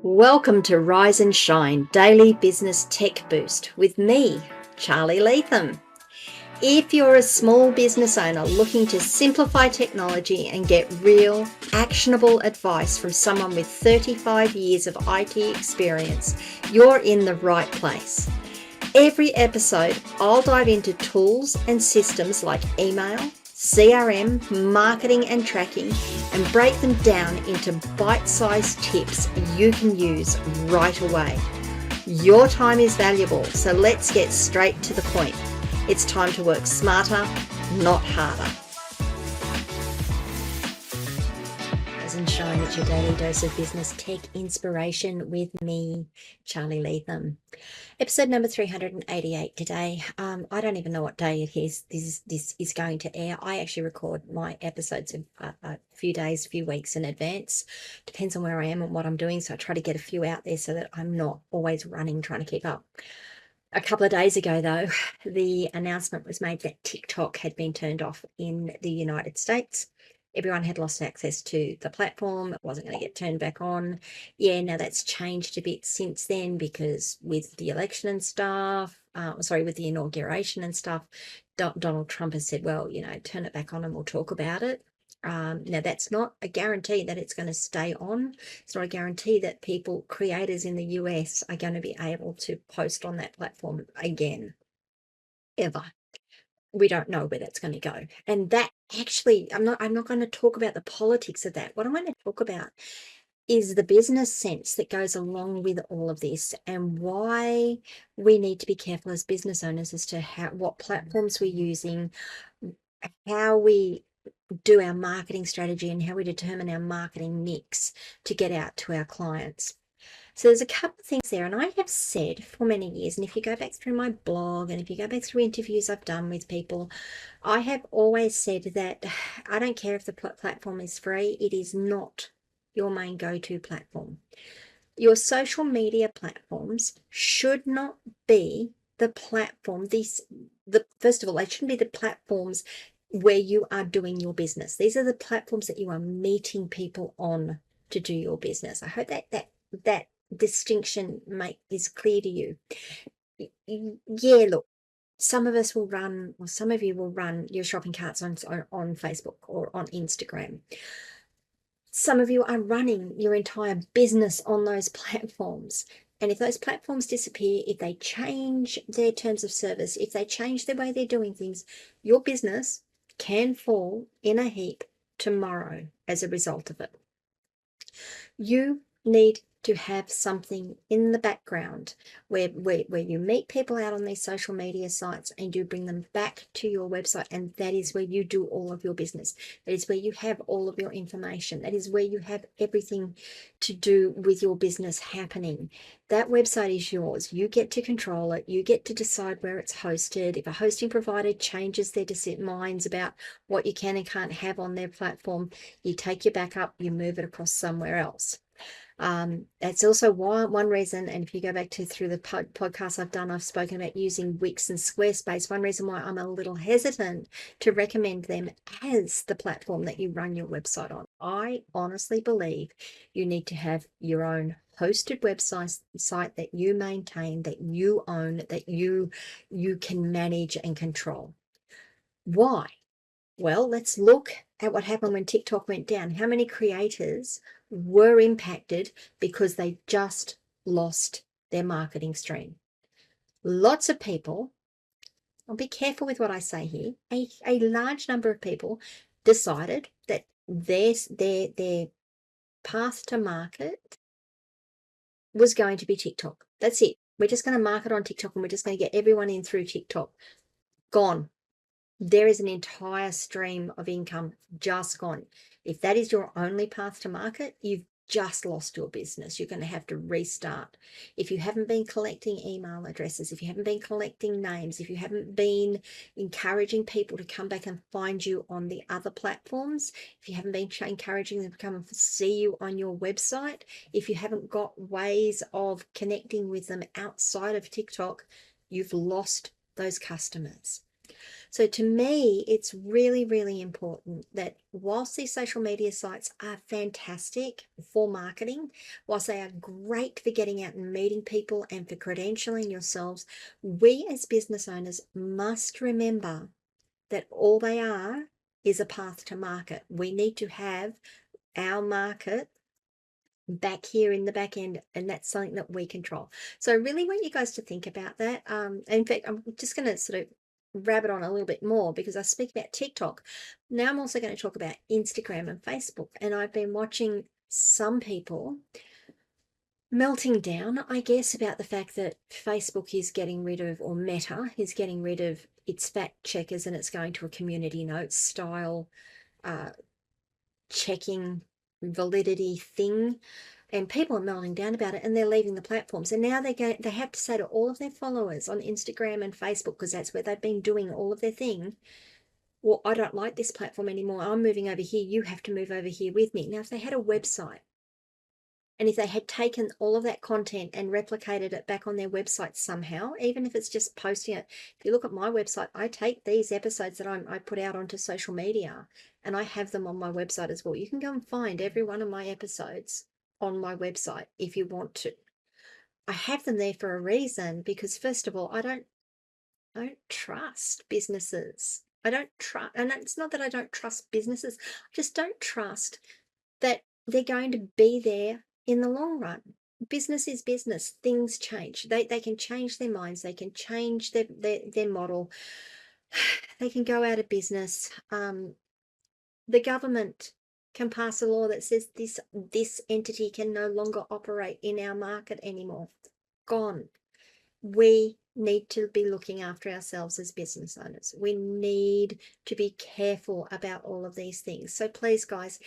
Welcome to Rise and Shine Daily Business Tech Boost with me, Charly Leetham. If you're a small business owner looking to simplify technology and get real, actionable advice from someone with 35 years of IT experience, you're in the right place. Every episode, I'll dive into tools and systems like email, CRM, marketing and tracking, and break them down into bite-sized tips you can use right away. Your time is valuable, so let's get straight to the point. It's time to work smarter, not harder. Rise and Shine, it's your daily dose of business tech inspiration with me, Charly Leetham. Episode number 388 today. I don't even know what day it is. This is going to air. I actually record my episodes a few days, few weeks in advance. Depends on where I am and what I'm doing. So I try to get a few out there so that I'm not always running, trying to keep up. A couple of days ago, though, the announcement was made that TikTok had been turned off in the United States. Everyone had lost access to the platform. It wasn't going to get turned back on. Yeah, now that's changed a bit since then because with the election and stuff, with the inauguration and stuff, Donald Trump has said, well, turn it back on and we'll talk about it. Now, that's not a guarantee that it's going to stay on. It's not a guarantee that creators in the US are going to be able to post on that platform again, ever. We don't know where that's going to go. And that actually, I'm not going to talk about the politics of that. What I'm going to talk about is the business sense that goes along with all of this and why we need to be careful as business owners as to what platforms we're using, how we do our marketing strategy and how we determine our marketing mix to get out to our clients. So there's a couple of things there, and I have said for many years, and if you go back through my blog and if you go back through interviews I've done with people, I have always said that I don't care if the platform is free, it is not your main go-to platform. Your social media platforms should not be the platform. First of all, they shouldn't be the platforms where you are doing your business. These are the platforms that you are meeting people on to do your business. I hope that distinction is clear to you. Yeah, look, some of us will run, or some of you will run your shopping carts on Facebook or on Instagram. Some of you are running your entire business on those platforms. And if those platforms disappear, if they change their terms of service, if they change the way they're doing things, your business can fall in a heap tomorrow as a result of it. You need to have something in the background where you meet people out on these social media sites and you bring them back to your website, and that is where you do all of your business. That is where you have all of your information. That is where you have everything to do with your business happening. That website is yours. You get to control it. You get to decide where it's hosted. If a hosting provider changes their minds about what you can and can't have on their platform, you take your backup, you move it across somewhere else. That's also one reason, and if you go back through the podcast I've done, I've spoken about using Wix and Squarespace. One reason why I'm a little hesitant to recommend them as the platform that you run your website on. I honestly believe you need to have your own hosted website that you maintain, that you own, that you can manage and control. Why? Well, let's look at what happened when TikTok went down. How many creators were impacted because they just lost their marketing stream? Lots of people, I'll be careful with what I say here, a large number of people decided that their path to market was going to be TikTok. That's it. We're just going to market on TikTok and we're just going to get everyone in through TikTok. Gone. There is an entire stream of income just gone. If that is your only path to market, you've just lost your business. You're going to have to restart. If you haven't been collecting email addresses, if you haven't been collecting names, if you haven't been encouraging people to come back and find you on the other platforms, if you haven't been encouraging them to come and see you on your website, if you haven't got ways of connecting with them outside of TikTok, you've lost those customers. So to me, it's really, really important that whilst these social media sites are fantastic for marketing, whilst they are great for getting out and meeting people and for credentialing yourselves, we as business owners must remember that all they are is a path to market. We need to have our market back here in the back end, and that's something that we control. So I really want you guys to think about that. In fact, I'm just going to sort of rabbit on a little bit more because I speak about TikTok. Now I'm also going to talk about Instagram and Facebook, and I've been watching some people melting down, I guess, about the fact that Facebook is getting rid of, or Meta is getting rid of its fact checkers, and it's going to a community notes style checking validity thing, and people are melting down about it, and they're leaving the platforms. And now they have to say to all of their followers on Instagram and Facebook, because that's where they've been doing all of their thing, well, I don't like this platform anymore, I'm moving over here, you have to move over here with me. Now if they had a website, and if they had taken all of that content and replicated it back on their website somehow, even if it's just posting it. If you look at my website, I take these episodes that I put out onto social media, and I have them on my website as well. You can go and find every one of my episodes on my website if you want to. I have them there for a reason, because first of all, I don't trust businesses. I don't trust, and it's not that I don't trust businesses, I just don't trust that they're going to be there in the long run. Business is business. Things change. They can change their minds. They can change their model. They can go out of business. The government can pass a law that says this entity can no longer operate in our market anymore. Gone. We need to be looking after ourselves as business owners. We need to be careful about all of these things. So please, guys,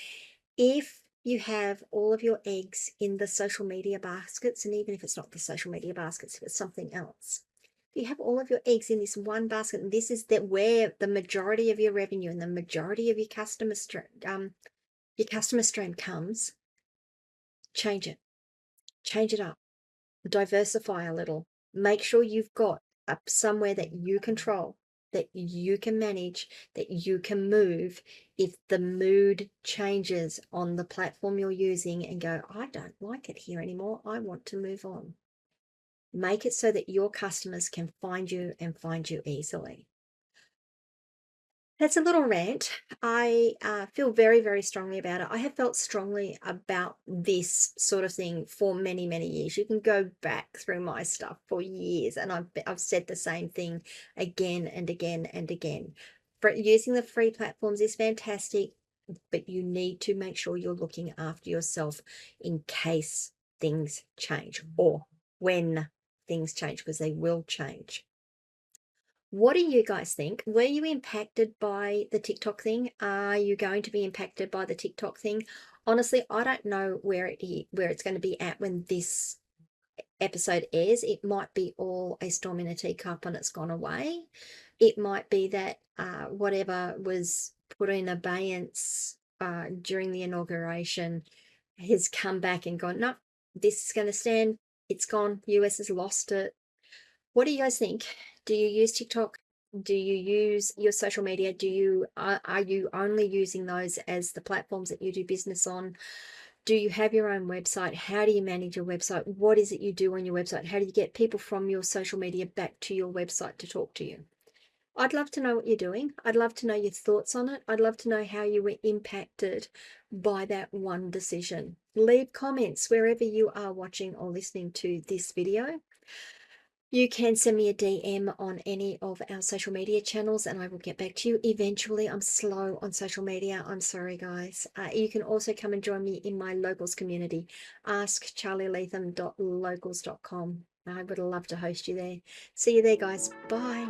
if you have all of your eggs in the social media baskets, and even if it's not the social media baskets, if it's something else, if you have all of your eggs in this one basket, and this is where the majority of your revenue and the majority of your customer stream comes, change it up, diversify a little, make sure you've got somewhere that you control, that you can manage, that you can move if the mood changes on the platform you're using and go, I don't like it here anymore, I want to move on. Make it so that your customers can find you and find you easily. That's a little rant. I feel very, very strongly about it. I have felt strongly about this sort of thing for many, many years. You can go back through my stuff for years, and I've said the same thing again and again and again. Using the free platforms is fantastic, but you need to make sure you're looking after yourself in case things change, or when things change, because they will change. What do you guys think? Were you impacted by the TikTok thing? Are you going to be impacted by the TikTok thing? Honestly, I don't know where it's going to be at when this episode airs. It might be all a storm in a teacup and it's gone away. It might be that whatever was put in abeyance during the inauguration has come back and gone, no, this is going to stand. It's gone. US has lost it. What do you guys think? Do you use TikTok? Do you use your social media? Are you only using those as the platforms that you do business on? Do you have your own website? How do you manage your website? What is it you do on your website? How do you get people from your social media back to your website to talk to you? I'd love to know what you're doing. I'd love to know your thoughts on it. I'd love to know how you were impacted by that one decision. Leave comments wherever you are watching or listening to this video. You can send me a DM on any of our social media channels and I will get back to you eventually. I'm slow on social media. I'm sorry, guys. You can also come and join me in my locals community. askcharlyleetham.locals.com. I would love to host you there. See you there, guys. Bye.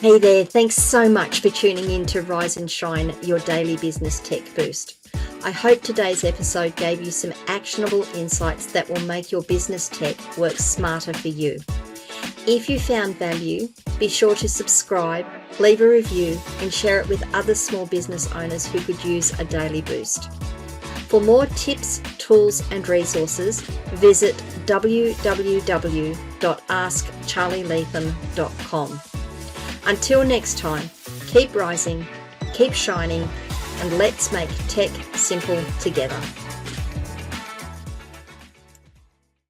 Hey there, thanks so much for tuning in to Rise and Shine, your daily business tech boost. I hope today's episode gave you some actionable insights that will make your business tech work smarter for you. If you found value, be sure to subscribe, leave a review, and share it with other small business owners who could use a daily boost. For more tips, tools and resources, visit www.askcharlyleetham.com. Until next time, keep rising, keep shining, and let's make tech simple together.